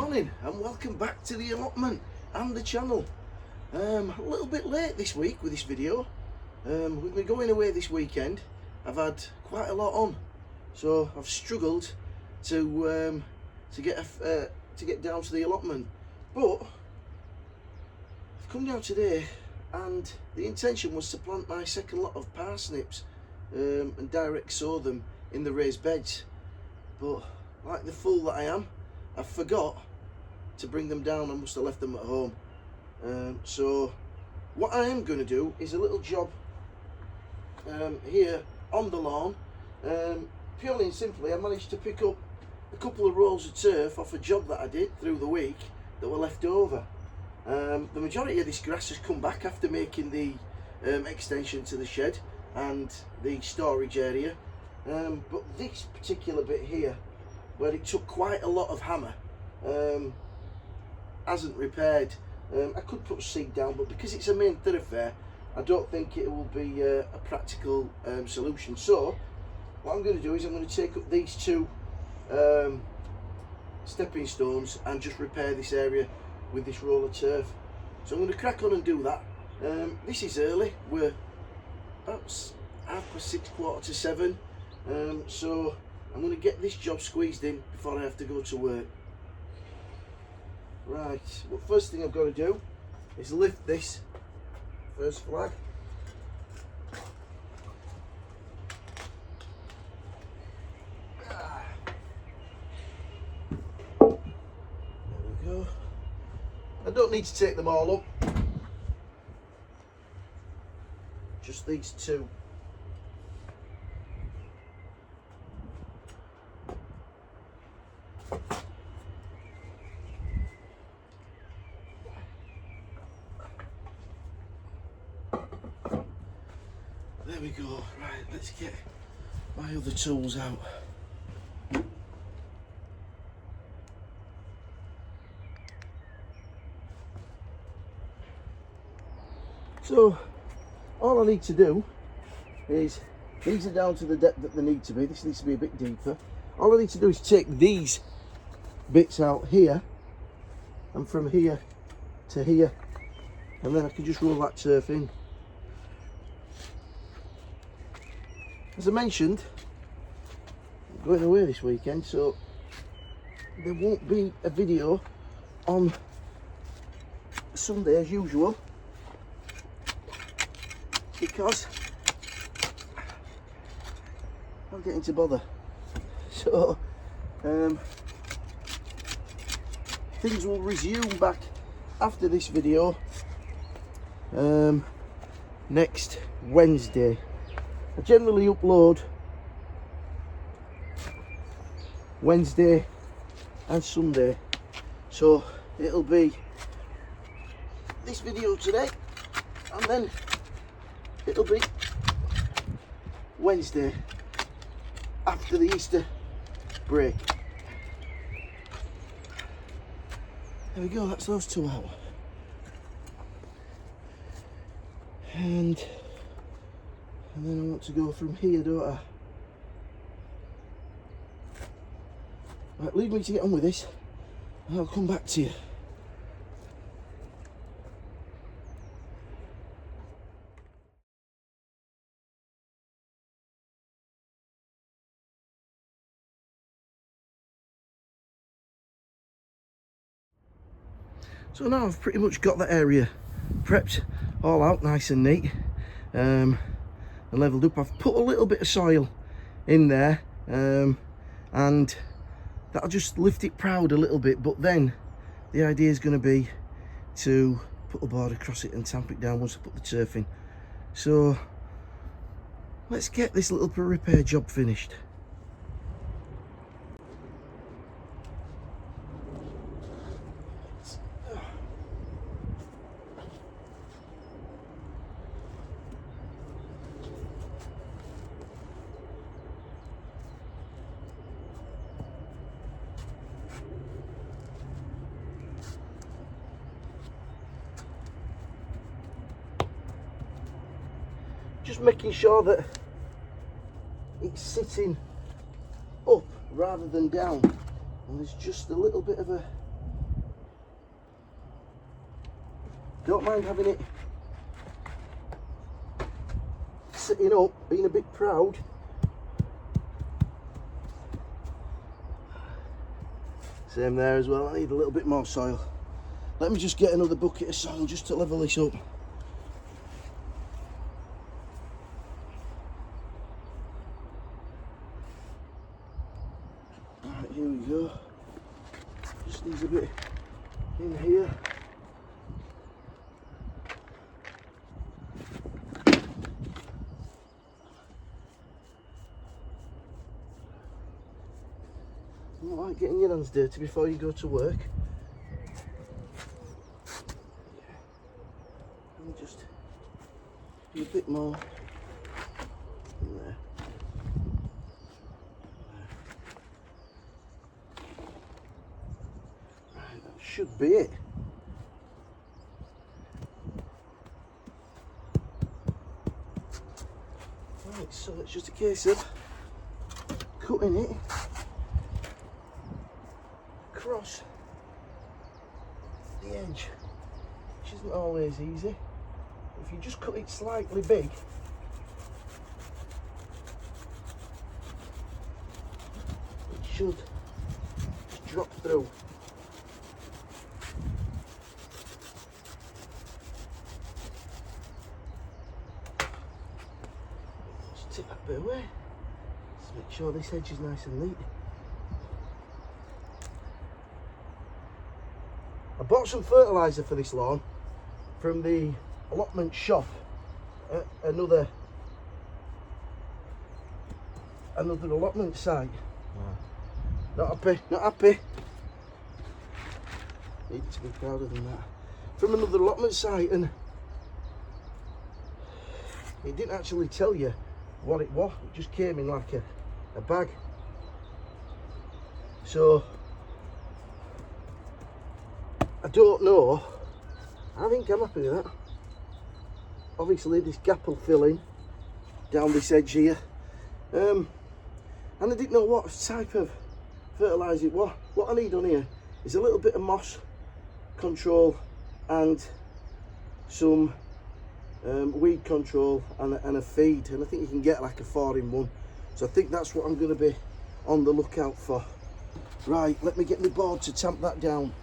morning and welcome back to the allotment and the channel. A little bit late this week with this video. With me going away this weekend, I've had quite a lot on, so I've struggled to get down to the allotment. But I've come down today, and the intention was to plant my second lot of parsnips and direct sow them in the raised beds. But like the fool that I am, I forgot to bring them down. I must have left them at home. So what I am going to do is a little job here on the lawn. Purely and simply, I managed to pick up a couple of rolls of turf off a job that I did through the week that were left over. The majority of this grass has come back after making the extension to the shed and the storage area. But this particular bit here, where it took quite a lot of hammer, hasn't repaired. I could put seed down, but because it's a main thoroughfare, I don't think it will be a practical solution. So what I'm going to do is I'm going to take up these two stepping stones and just repair this area with this roll of turf. So I'm going to crack on and do that. This is early, we're about 6:30, 7:15, so I'm going to get this job squeezed in before I have to go to work. Right, well, first thing I've got to do is lift this first flag. There we go. I don't need to take them all up, just these two. There we go. Right, let's get my other tools out. So all I need to do is, these are down to the depth that they need to be. This needs to be a bit deeper. All I need to do is take these bits out here and from here to here, and then I can just roll that turf in. As I mentioned, I'm going away this weekend, so there won't be a video on Sunday as usual, because I'm getting to bother. So things will resume back after this video next Wednesday. I generally upload Wednesday and Sunday, so it'll be this video today and then it'll be Wednesday after the Easter break. There we go, that's those two out. And then I want to go from here, don't I? Right, leave me to get on with this and I'll come back to you. So now I've pretty much got that area prepped all out nice and neat. And leveled up. I've put a little bit of soil in there and that'll just lift it proud a little bit, but then the idea is going to be to put a board across it and tamp it down once I put the turf in. So let's get this little repair job finished. Just making sure that it's sitting up rather than down, and there's just a little bit of a Don't mind having it sitting up, being a bit proud. Same there as well. I need a little bit more soil. Let me just get another bucket of soil just to level this up. Right, here we go. Just needs a bit in here. You don't like getting your hands dirty before you go to work. Let me just do a bit more in there. Right, that should be it. Right, so it's just a case of cutting it across the edge, which isn't always easy. If you just cut it slightly big, it should just drop through. Just take that bit away. Just make sure this edge is nice and neat. I bought some fertiliser for this lawn from the Allotment shop at another allotment site. Not happy, not happy. Need to be prouder than that. From another allotment site, and it didn't actually tell you what it was. It just came in like a bag. So I don't know. I think I'm happy with that. Obviously this gap will fill in down this edge here. And I didn't know what type of fertiliser it was. What I need on here is a little bit of moss control and some weed control and a feed. And I think you can get like a 4-in-1. So I think that's what I'm going to be on the lookout for. Right, let me get my board to tamp that down.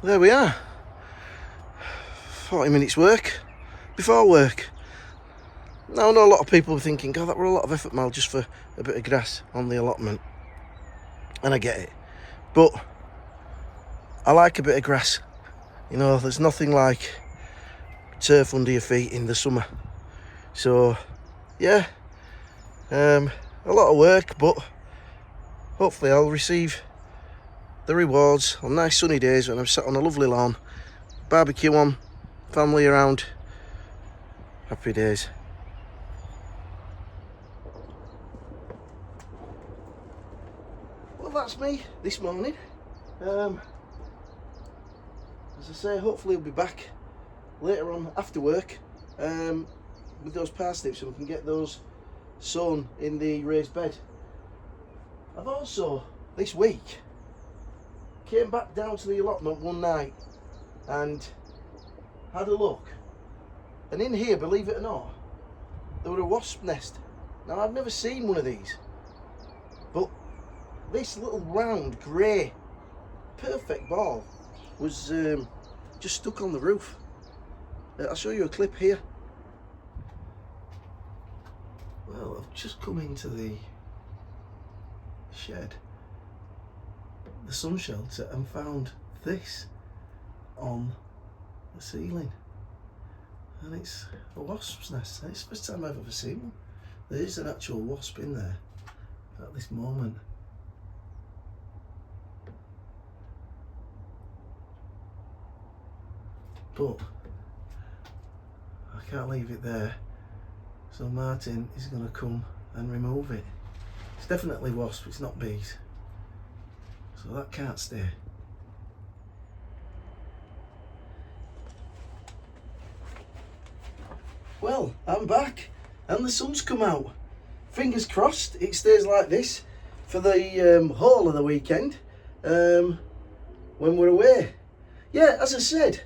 there we are. 40 minutes work before work. Now I know a lot of people were thinking, God, that were a lot of effort, Mal, just for a bit of grass on the allotment. And I get it. But I like a bit of grass. You know, there's nothing like turf under your feet in the summer. So, yeah, a lot of work, but hopefully I'll receive the rewards on nice sunny days when I'm sat on a lovely lawn, barbecue on, family around. Happy days. Well, that's me this morning. As I say, hopefully I'll be back later on after work with those parsnips and we can get those sown in the raised bed. I've also, this week, came back down to the allotment one night and had a look. And in here, believe it or not, there were a wasp nest. Now, I've never seen one of these, but this little round grey perfect ball was just stuck on the roof. I'll show you a clip here. Well, I've just come into the shed, the sun shelter, and found this on the ceiling, and it's a wasp's nest. It's the first time I've ever seen one. There is an actual wasp in there at this moment. But I can't leave it there, so Martin is going to come and remove it. It's definitely wasp, it's not bees, so that can't stay. Well, I'm back and the sun's come out. Fingers crossed it stays like this for the whole of the weekend when we're away. Yeah, as I said,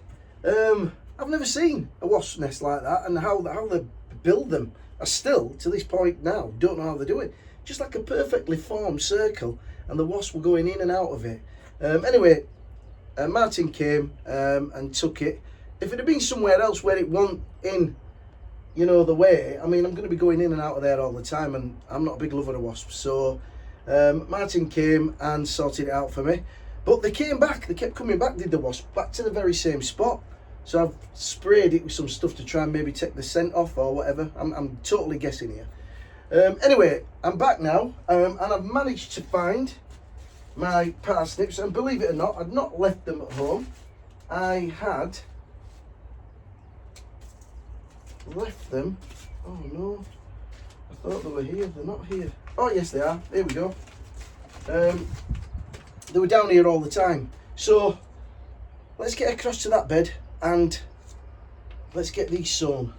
I've never seen a wasp nest like that, and how they build them. I still, to this point now, don't know how they do it. Just like a perfectly formed circle, and the wasps were going in and out of it. Anyway, Martin came and took it. If it had been somewhere else where it wasn't in, you know, the way, I mean, I'm going to be going in and out of there all the time, and I'm not a big lover of wasps. So Martin came and sorted it out for me. But they came back, they kept coming back, did the wasp, back to the very same spot. So I've sprayed it with some stuff to try and maybe take the scent off or whatever. I'm totally guessing here. Anyway, I'm back now, and I've managed to find my parsnips, and believe it or not, I'd not left them at home. I had left them, oh no, I thought they were here, they're not here. Oh yes they are, here we go. They were down here all the time. So let's get across to that bed and let's get these sown.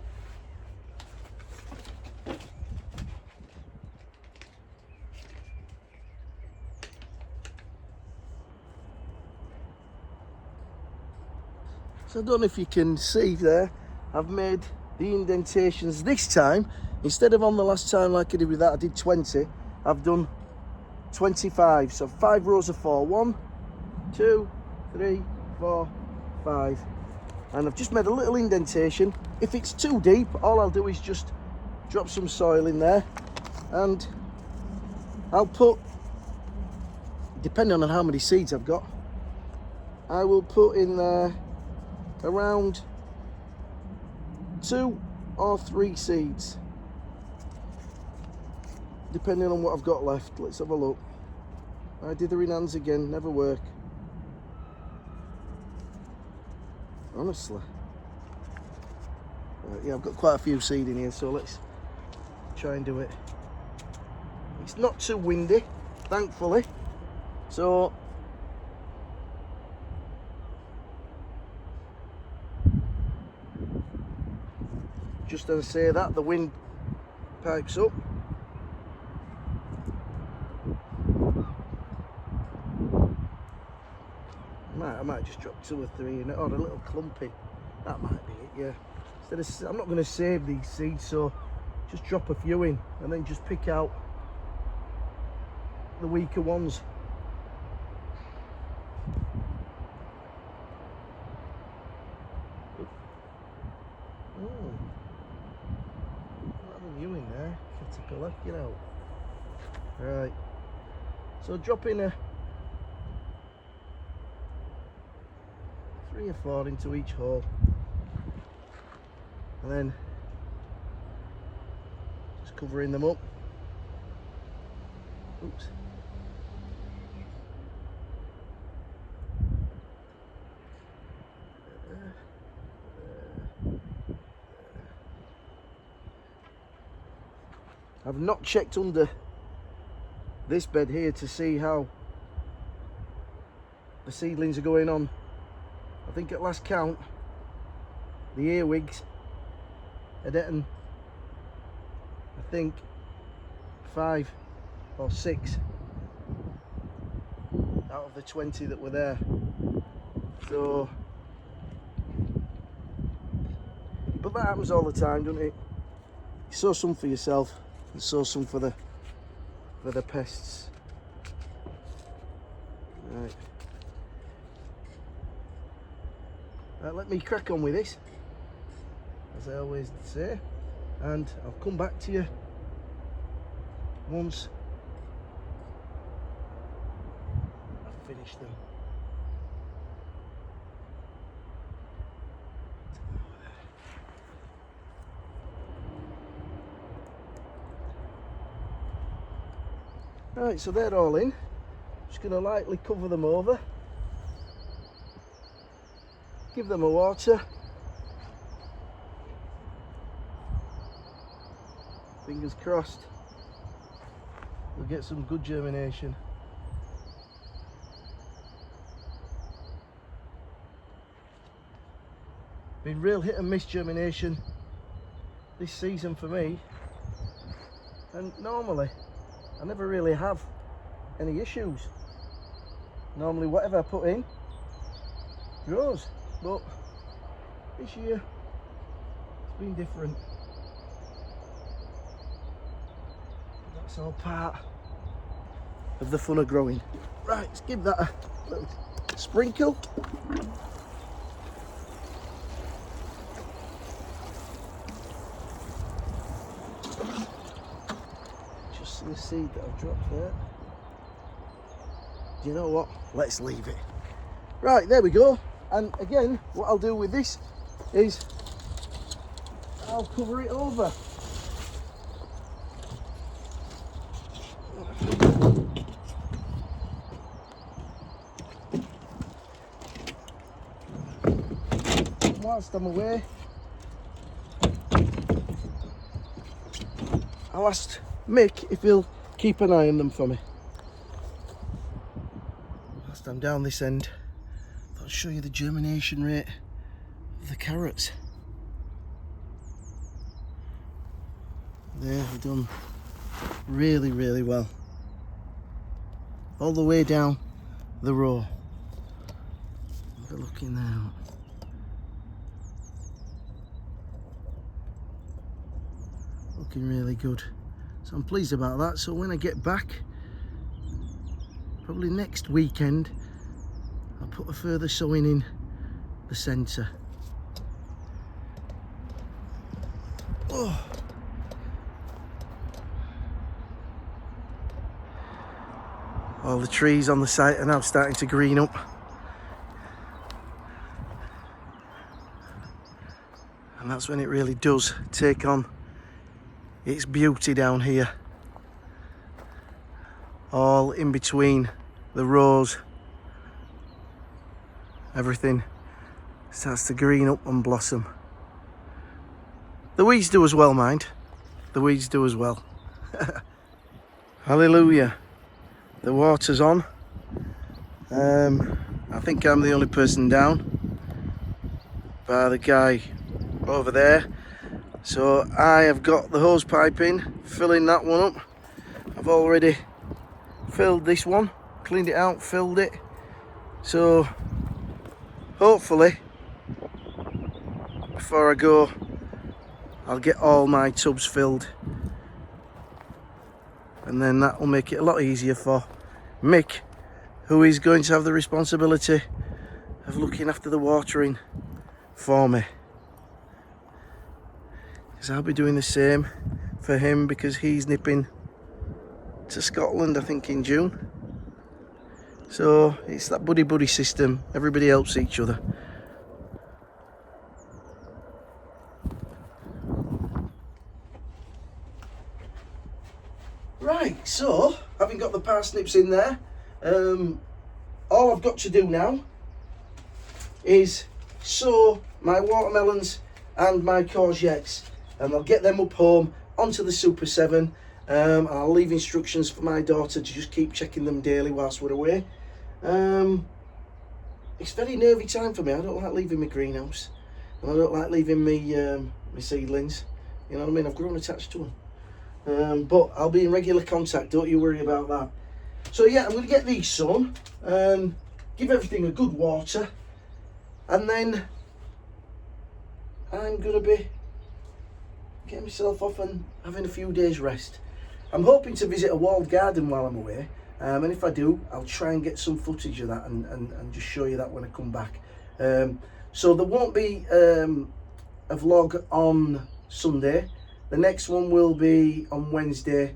So I don't know if you can see there, I've made the indentations this time. Instead of on the last time like I did with that, I did 20, I've done 25. So 5 rows of 4. 1, 2, 3, 4, 5. And I've just made a little indentation. If it's too deep, all I'll do is just drop some soil in there, and I'll put, depending on how many seeds I've got, I will put in there around 2 or 3 seeds, depending on what I've got left. Let's have a look. I did the in hands again, never work. Honestly. Yeah, I've got quite a few seed in here, so let's try and do it. It's not too windy, thankfully. So just as I say that, the wind pipes up. I might just drop 2 or 3 in it, or a little clumpy. That might be it, yeah. Instead of, I'm not going to save these seeds, so just drop a few in and then just pick out the weaker ones. Get out. Right. So drop in a 3 or 4 into each hole, and then just covering them up. Oops. I've not checked under this bed here to see how the seedlings are going on. I think at last count the earwigs are getting, I think, 5 or 6 out of the 20 that were there. So, but that happens all the time, doesn't it? You sow some for yourself and sow some for the pests. Right. Let me crack on with this, as I always say, and I'll come back to you once I've finished them. Right, so they're all in. Just going to lightly cover them over, give them a water. Fingers crossed we'll get some good germination. Been real hit and miss germination this season for me, and normally I never really have any issues. Normally whatever I put in grows, but this year it's been different. That's all part of the fun of growing. Right, let's give that a little sprinkle. Just see the seed that I've dropped there. Do you know what? Let's leave it. Right, there we go. And again, what I'll do with this is I'll cover it over. Whilst I'm away, I'll ask Mick if he'll keep an eye on them for me. Whilst I'm down this end, I'll show you the germination rate of the carrots. They've done really, really well. All the way down the row. Have a look in there. Looking really good. So I'm pleased about that. So when I get back, probably next weekend, I'll put a further sowing in the centre. Oh. All the trees on the site are now starting to green up. And that's when it really does take on its beauty down here. All in between the rows, everything starts to green up and blossom. The weeds do as well, mind. The weeds do as well. Hallelujah. The water's on. I think I'm the only person down, bar the guy over there. So I have got the hose pipe in, filling that one up. I've already filled this one, cleaned it out, filled it. So hopefully before I go, I'll get all my tubs filled, and then that will make it a lot easier for Mick, who is going to have the responsibility of looking after the watering for me. Because I'll be doing the same for him, because he's nipping to Scotland, I think, in June. So it's that buddy system. Everybody helps each other. Right, so having got the parsnips in there, all I've got to do now is sow my watermelons and my courgettes, and I'll get them up home onto the Super 7. And I'll leave instructions for my daughter to just keep checking them daily whilst we're away. It's very nervy time for me. I don't like leaving my greenhouse, and I don't like leaving my seedlings. You know what I mean? I've grown attached to them. But I'll be in regular contact, don't you worry about that. So yeah, I'm going to get these sown, give everything a good water, and then I'm going to be getting myself off and having a few days rest. I'm hoping to visit a walled garden while I'm away, and if I do, I'll try and get some footage of that and just show you that when I come back. So there won't be a vlog on Sunday. The next one will be on Wednesday,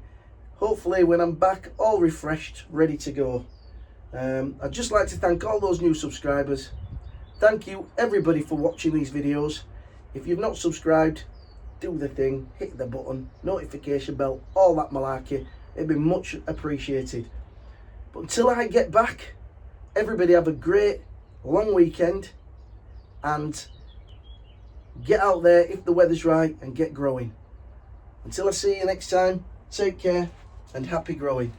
hopefully when I'm back all refreshed, ready to go. I'd just like to thank all those new subscribers. Thank you everybody for watching these videos. If you've not subscribed, do the thing, hit the button, notification bell, all that malarkey. It'd be much appreciated. But until I get back, everybody have a great long weekend, and get out there if the weather's right and get growing. Until I see you next time, take care and happy growing.